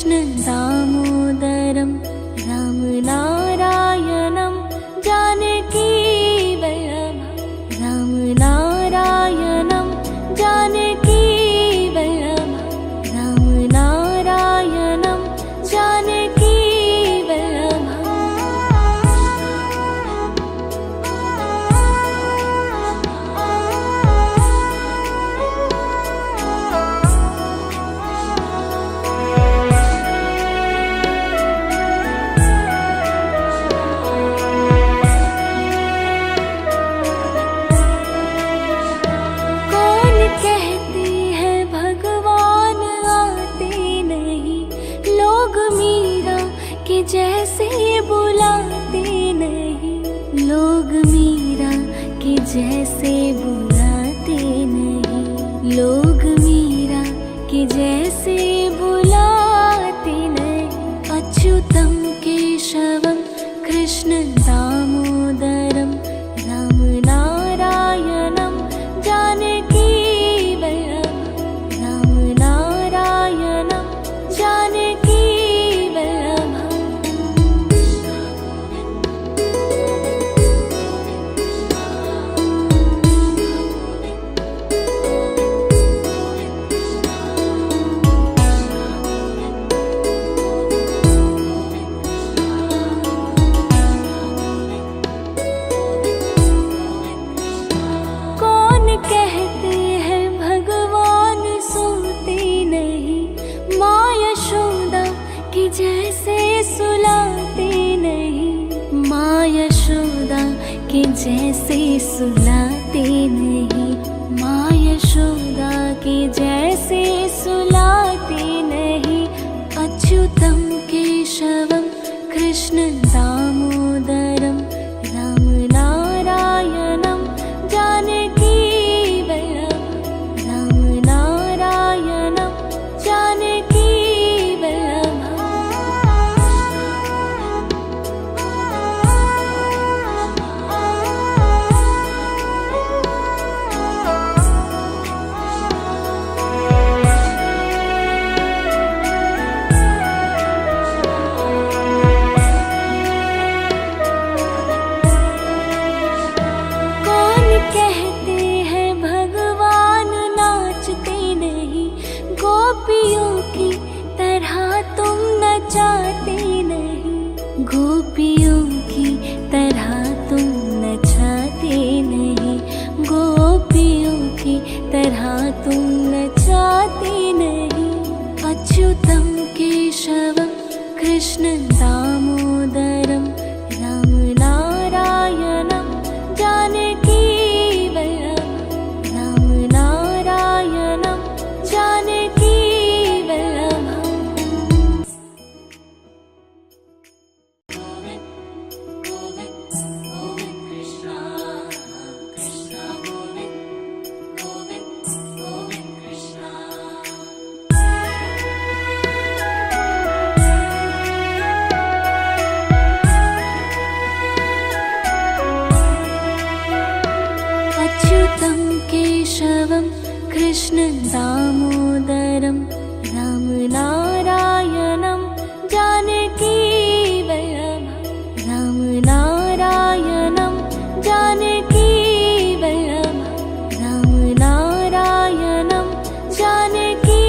कृष्ण दामोदरं रामनारायणं जानकी वल्लभं रामनारायणं जानकी वल्लभं रामनारायणं जानकी जैसे बुलाते नहीं, लोग मीरा के जैसे बुलाते नहीं, लोग मीरा के जैसे बुलाते नहीं। अच्युतं केशवं कृष्ण दामोदरं रामनारायणं जानकी वल्लभं रामनारायणं जानकी जैसे सुलाते नहीं, माँ यशोदा के जैसे सुलाते नहीं, माँ यशोदा के जैसे सुलाते नहीं। अच्युतं केशवं कृष्ण दामोदरं रामनारायणं जानकी वल्लभं रामनारायणं जानकी गोपियों की तरह तुम नचाते नहीं, गोपियों की तरह तुम नचाते नहीं, गोपियों की तरह तुम नचाते नहीं। अच्युतं केशवं कृष्ण दामोदरं रामनारायणं जानकी वल्लभं रामनारायणं जानकी अच्युतं केशवं कृष्ण दामोदरं रामनारायणं जानकी वल्लभं रामनारायणं जानकी वल्लभं रामनारायणं जानकी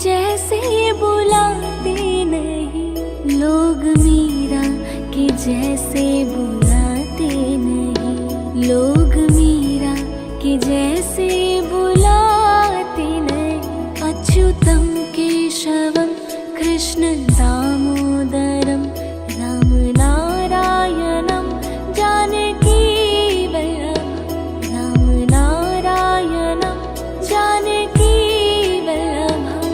जैसे बुलाते नहीं, लोग मीरा के जैसे बुलाते नहीं, लोग मीरा के जैसे बुलाते नहीं। अच्युतं केशवं कृष्ण दामोदरं रामनारायणं जानकी वल्लभं रामनारायणं जानकी वल्लभं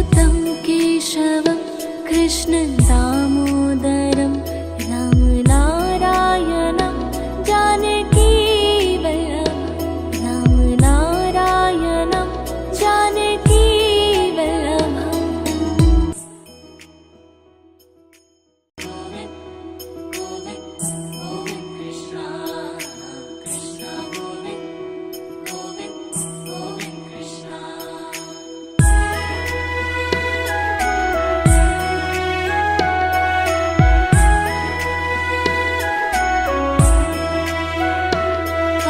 अच्युतं केशवं कृष्ण दामोदरं राम नारायणं जानकी वल्लभं राम नारायणं जानकी वल्लभं।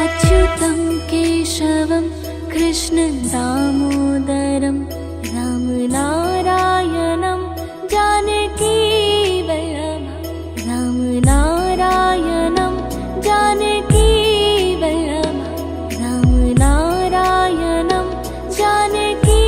अच्युतं केशवं कृष्ण दामोदरं राम नारायणं जानकी वल्लभं राम नारायणं जानकी वल्लभं राम नारायणं जानकी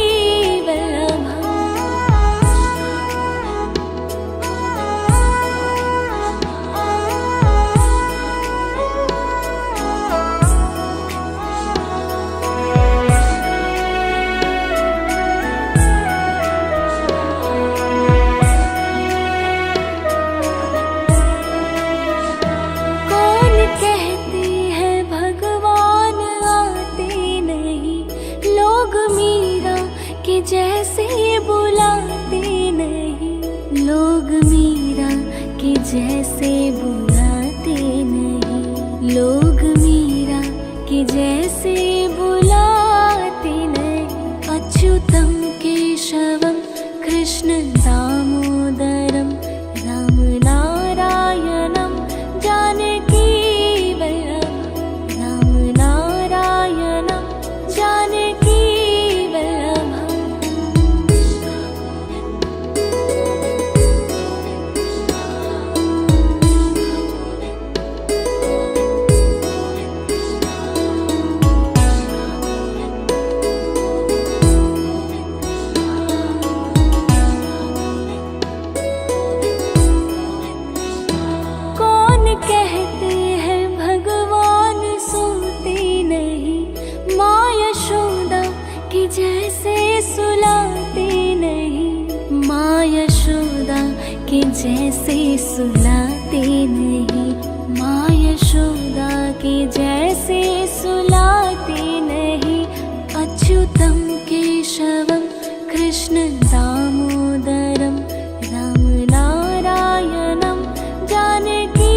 जैसे बुलाते नहीं, लोग मीरा के जैसे बुलाते नहीं, लोग मीरा के जैसे बुलाते नहीं। अच्युतं केशवं कृष्ण दामोदरं राम नारायणं जानकी वल्लभं राम नारायणं जानकी कहते हैं भगवान सुनते नहीं, माँ यशोदा की जैसे सुलाते नहीं, माँ यशोदा की जैसे सुलाते नहीं, माँ यशोदा की जैसे सुलाते नहीं। अच्युतं केशवं कृष्ण दामोदरं राम नारायणं जानकी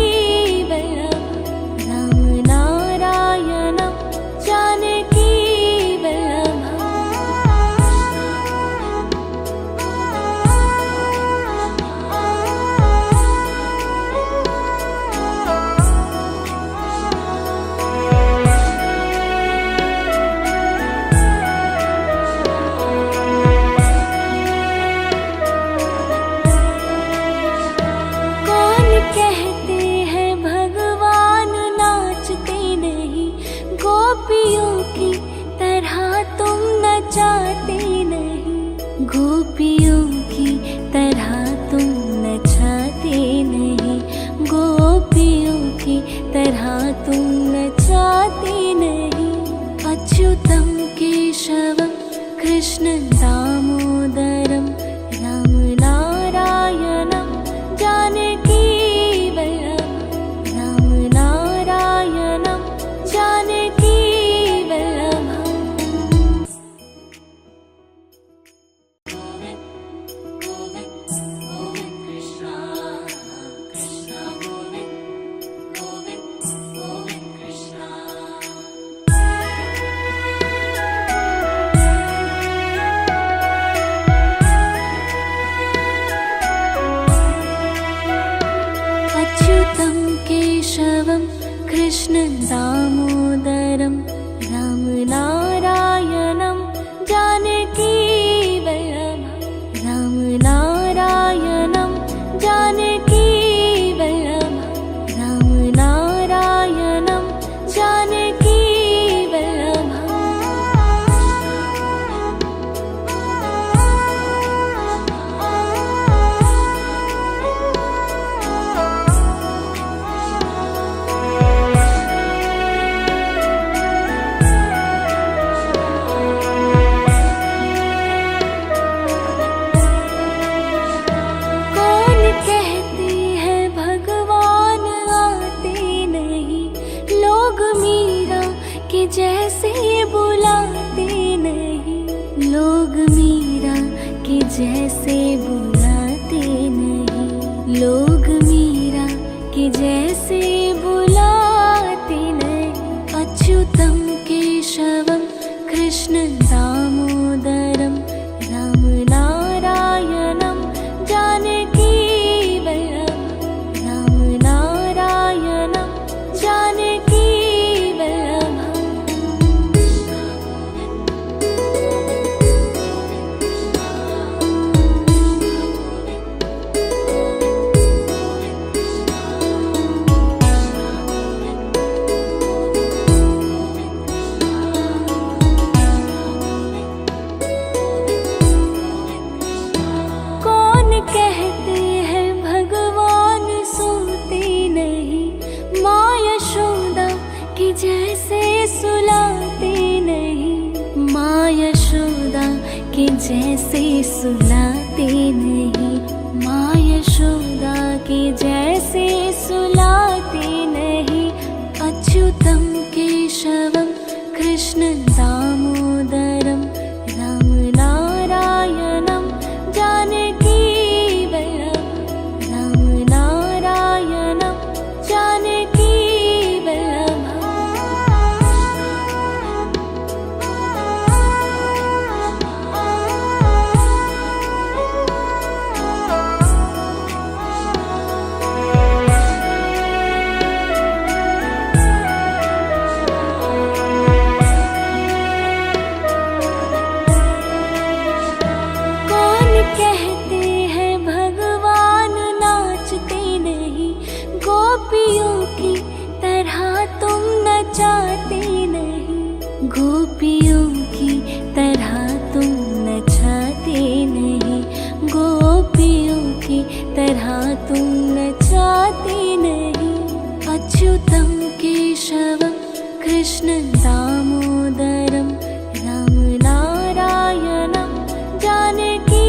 कहते हैं भगवान नाचते नहीं, गोपियों की तरह तुम नचाते नहीं, गोपियों की तरह तुम नचाते नहीं, गोपियों की तरह तुम नचाते नहीं। अच्युतं केशवं कृष्ण दामोदरं राम नारायणं जानकी जैसे बुलाते नहीं, लोग मीरा के जैसे बुलाते नहीं। अच्युतम केशवम कृष्ण दामोदरम राम नारायणम जानकी वल्लभम, राम नारायणम जानकी वल्लभम। कहते हैं भगवान सोते नहीं, माँ यशोदा के जैसे सुलाते नहीं, माँ यशोदा के जैसे सुलाते नहीं, माँ यशोदा के जैसे सुलाते नहीं। अच्युतम केशवम कृष्ण दामोदरम राम नारायणम जानकी कहते हैं भगवान नाचते नहीं, गोपियों की तरह तुम नचाते नहीं, गोपियों की तरह तुम नचाते नहीं, गोपियों की तरह तुम नचाते नहीं। अच्युतम केशवम कृष्ण दामोदरम राम नारायणम जानकी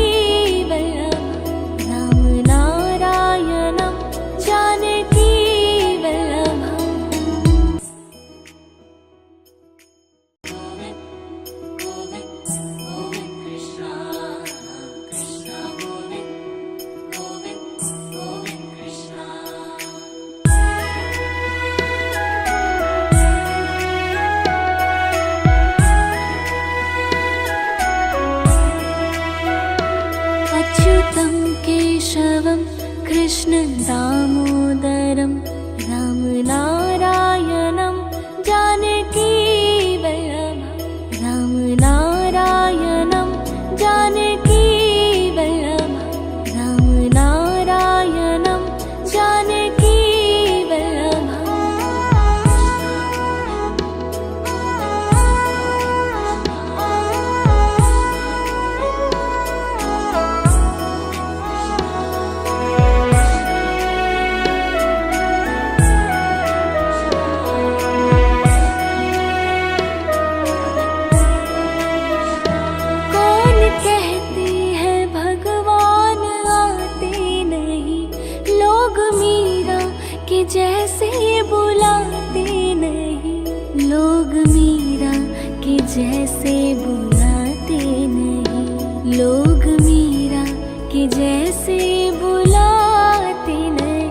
अच्युतम केशवम कृष्ण दामोदरम राम नारायणम जानकी वल्लभम, राम नारायणम जानकी वल्लभम, राम नारायणम जानकी वल्लभम। कहते हैं भगवान आते नहीं, लोग मीरा के जैसे बुलाते नहीं, लोग मीरा के जैसे बुलाते नहीं, लोग मीरा के जैसे बुलाते नहीं।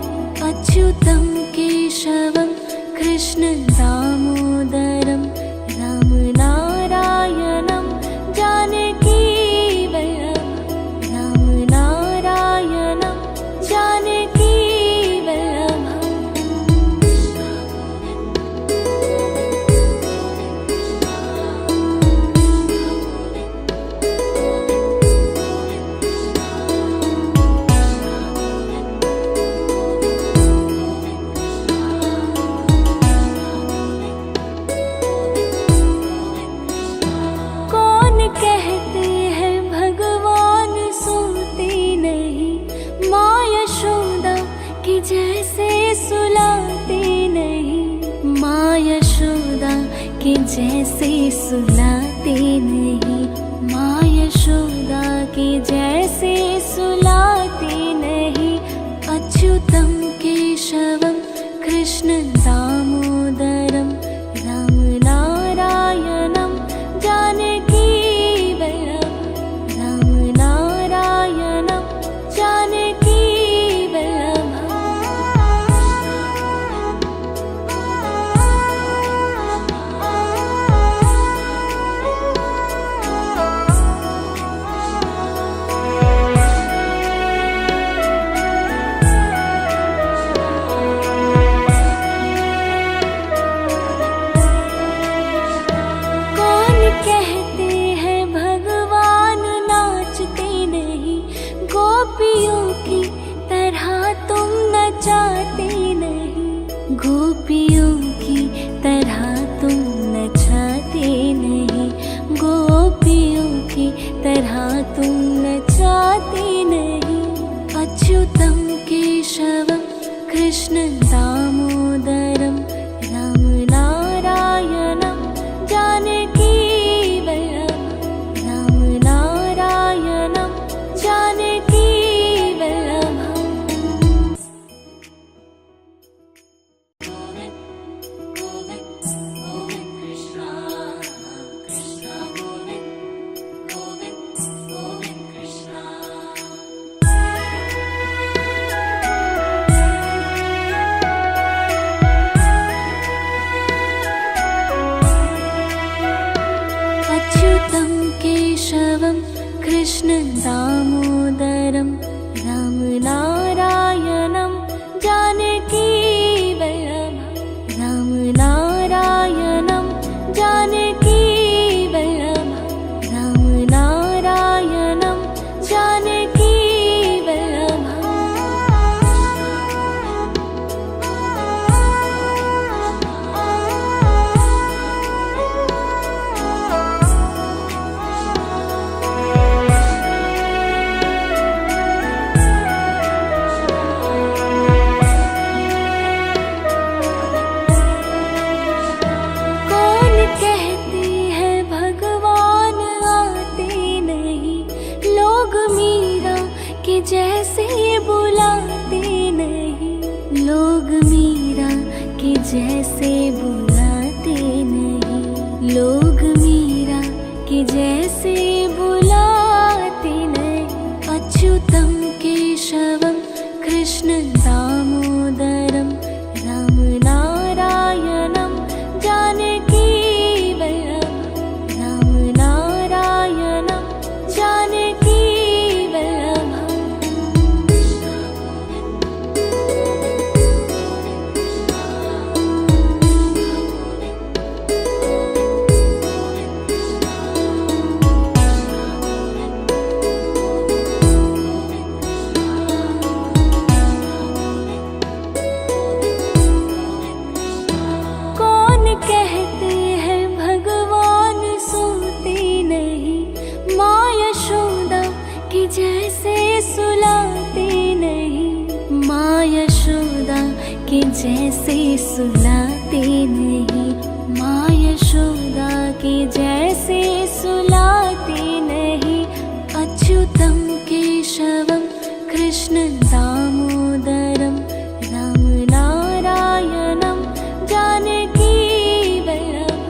अच्युतम केशवम कृष्ण दामोदरम राम नारायणम जानकी कहते हैं भगवान सोते नहीं, माँ यशोदा के जैसे सुलाते नहीं, माँ यशोदा के जैसे सुलाते नहीं, माँ यशोदा के जैसे सुलाते नहीं। अच्युतम केशवम कृष्ण दामोदरम राम नारायणम जानकी वल्लभम, राम नारायण कृष्ण दामोदरम राम नारायणम जानकी वल्लभम राम नारायणम जानकी वल्लभम। गोविंद गोविंद गोविंद कृष्ण कृष्ण गोविंद गोविंद गोविंद कृष्ण। अच्युतं केशवं कृष्ण दामोदरं राम नारायणं जानकी वल्लभं राम नारायणं जानकी वल्लभं राम नारायणं जानकी वल्लभं। कौन कहते हैं भगवान आते नहीं, लोग मीरा के जैसे बुलाते नहीं, लोग मीरा के जैसे बुलाते नहीं, लोग मीरा के जैसे बुलाते नहीं। अच्युतं केशवं कृष्ण दामोदरं राम नारायणं जानकी वल्लभं राम नारायणं जानकी वल्लभं। कौन कहते हैं भगवान सोते नहीं, माँ यशोदा के जैसे सुलाते नहीं, माँ यशोदा के जैसे सुलाते नहीं, माँ यशोदा के जैसे सुलाते नहीं। अच्युतं केशवं कृष्ण दामोदरं राम नारायणं जानकी वल्लभं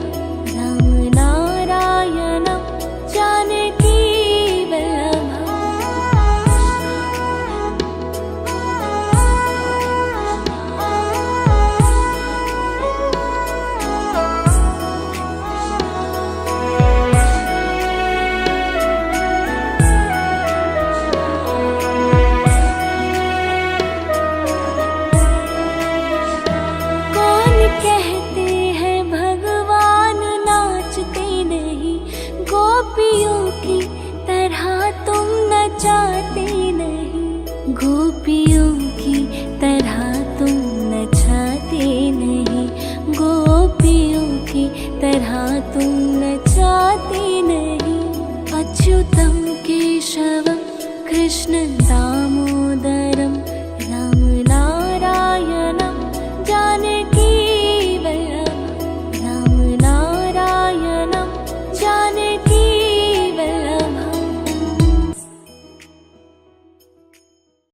राम नारायणं जानकी वल्लभं। कौन कहते हैं भगवान नाचते नहीं, गोपियों की तरह तुम नचाते नहीं, गोपियों की तरह तुम नचाते नहीं, गोपियों की तरह तुम नचाते नहीं। अच्युतं केशवं कृष्ण दामोदरं राम नारायणं जानकी वल्लभं राम नारायणं जानकी वल्लभं।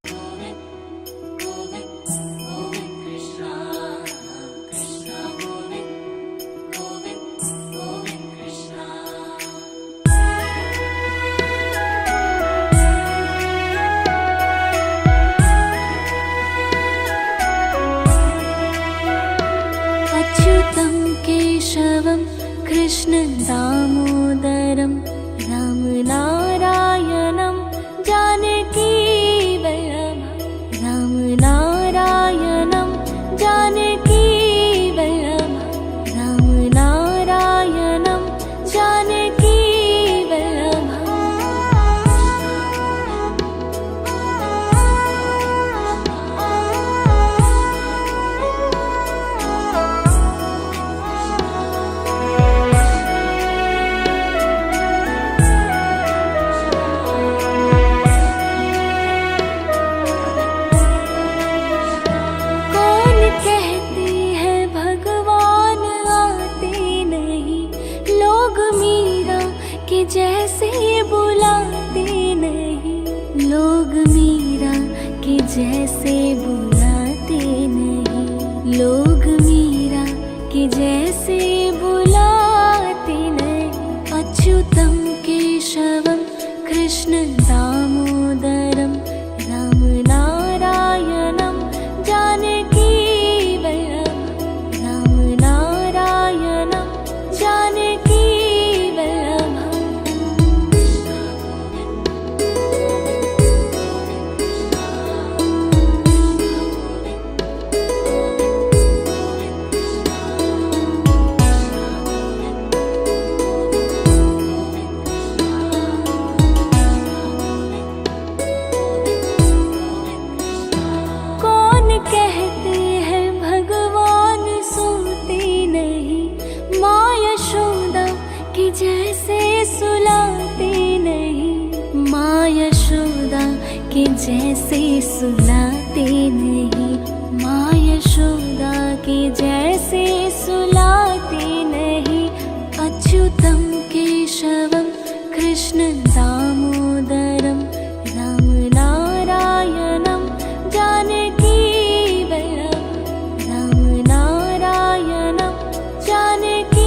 गोविंद गोविंद गोविंद कृष्ण कृष्ण गोविंद गोविंद गोविंद कृष्ण। जैसे बुलाते नहीं, लोग मीरा के जैसे बुलाते नहीं, लोग मीरा के जैसे बुलाते नहीं। अच्युतं केशवं कृष्ण दामोदरं राम नारायणं जानकी वल्लभं, राम नारायणं जानकी वल्लभं। कौन कहते हैं भगवान सोते नहीं, माँ यशोदा के जैसे सुलाते नहीं, माँ यशोदा के जैसे सुलाते नहीं, माँ यशोदा के जैसे सुलाते नहीं। अच्युतं केशवं कृष्ण दामोदरं राम नारायणं जानकी वल्लभं, राम नारायणं जानकी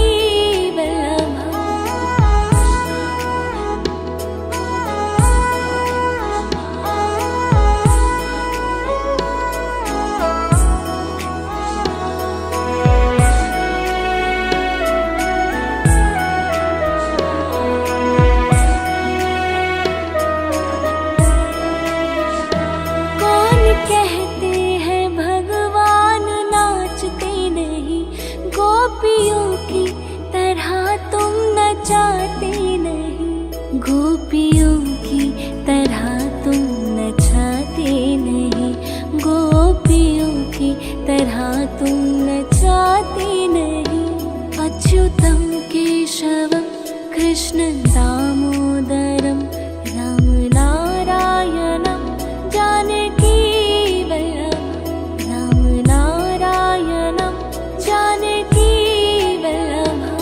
कौन कहते हैं भगवान नाचते नहीं, गोपियों की तरह तुम नचाते नहीं, गोपियों की तरह तुम नचाते नहीं, गोपियों की तरह तुम नचाते नहीं। अच्युतं केशवं कृष्ण दामोदरं राम नारायणं जानकी वल्लभं, राम नारायणं जानकी वल्लभं।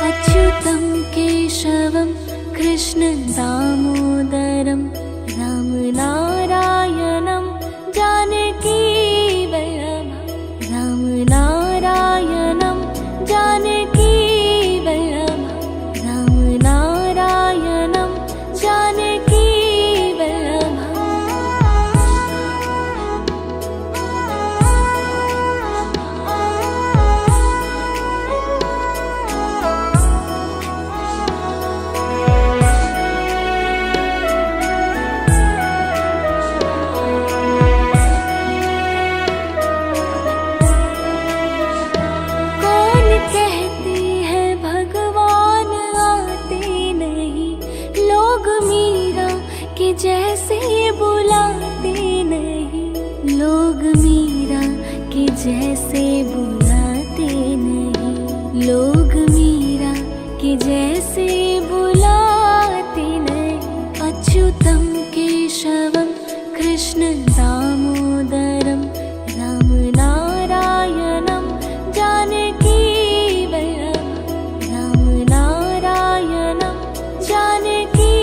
अच्युतं केशवं कृष्ण दामोदरं राम नारायणं जानकी वल्लभं, राम नारायणं जानकी वल्लभं, राम नारायणं जानकी वल्लभं। कौन कहते हैं भगवान आते नहीं, लोग मीरा के जैसे बुलाते नहीं, लोग मीरा के जैसे बुलाते नहीं, लोग मीरा के जैसे बुलाते नहीं। अच्युतं केशवं कृष्ण दामोदरं राम नारायणं जानकी वल्लभं, राम नारायणं जानकी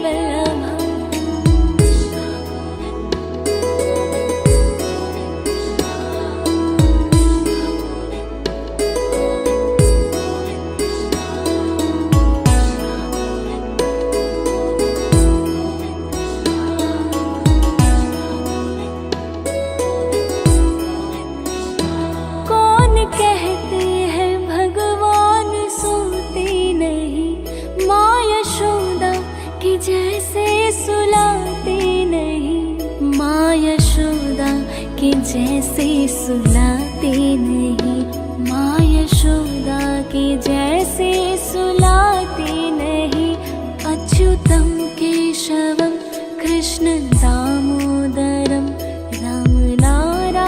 वल्लभं। कौन कहते हैं भगवान सोते नहीं, माँ यशोदा के जैसे सुलाते नहीं, माँ यशोदा के जैसे सुलाते नहीं, माँ यशोदा के जैसे सुलाते नहीं। अच्युतं केशवं कृष्ण दामोदरं राम नारायणं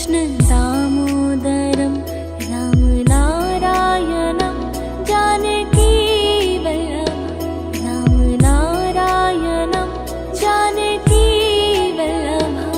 कृष्ण दामोदरं राम नारायणं जानकी वल्लभं राम नारायणं जानकी वल्लभं।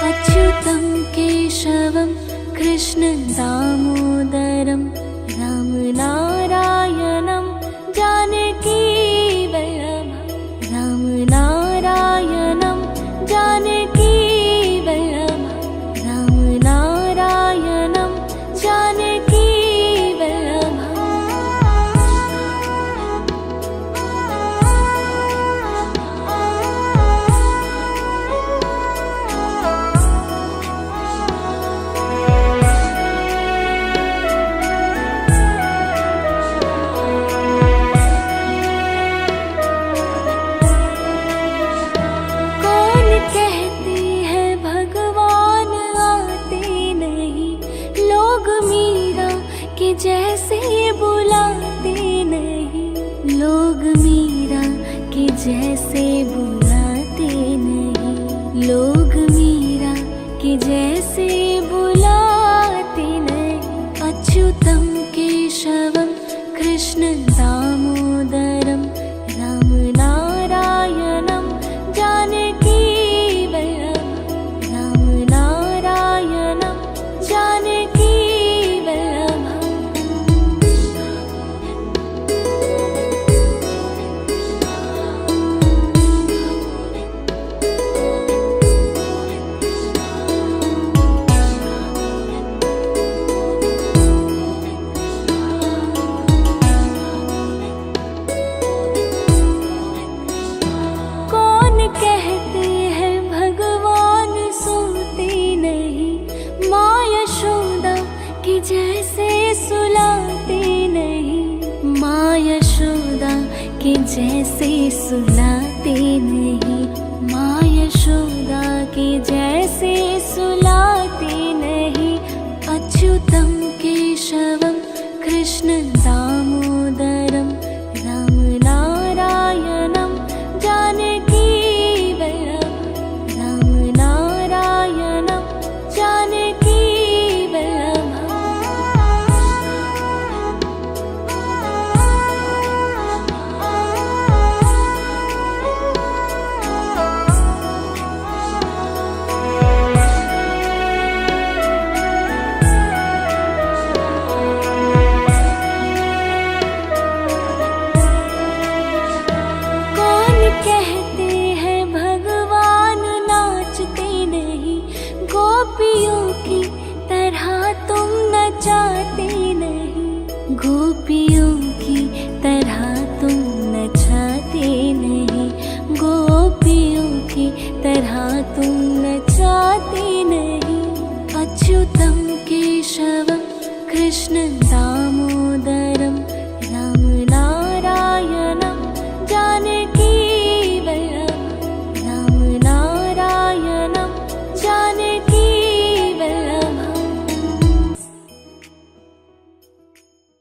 अच्युतं केशवं कृष्ण दामोदरं राम नारायणं जानकी वल्लभं राम नारायणं जानकी वल्लभं राम नारायणं जानकी जैसे बुलाते नहीं, लोग मीरा के जैसे बुलाते नहीं, लोग मीरा के जैसे बुलाते नहीं। अच्युतं केशवं कृष्ण दामोदरं राम नारायणं जानकी वल्लभं राम नारायणं जानकी जैसे सुलाते नहीं, माँ यशोदा के जैसे सुलाते नहीं, माँ यशोदा के जैसे सुलाते नहीं। अच्युतं केशवं कृष्ण दामोदरं राम नारायणं जानकी वल्लभं राम नारायणं जानकी कहते हैं भगवान नाचते नहीं, गोपियों की तरह तुम नचाते नहीं, गोपियों की तरह तुम नचाते नहीं, गोपियों की तरह तुम नचाते नहीं। अच्युतं केशवं कृष्ण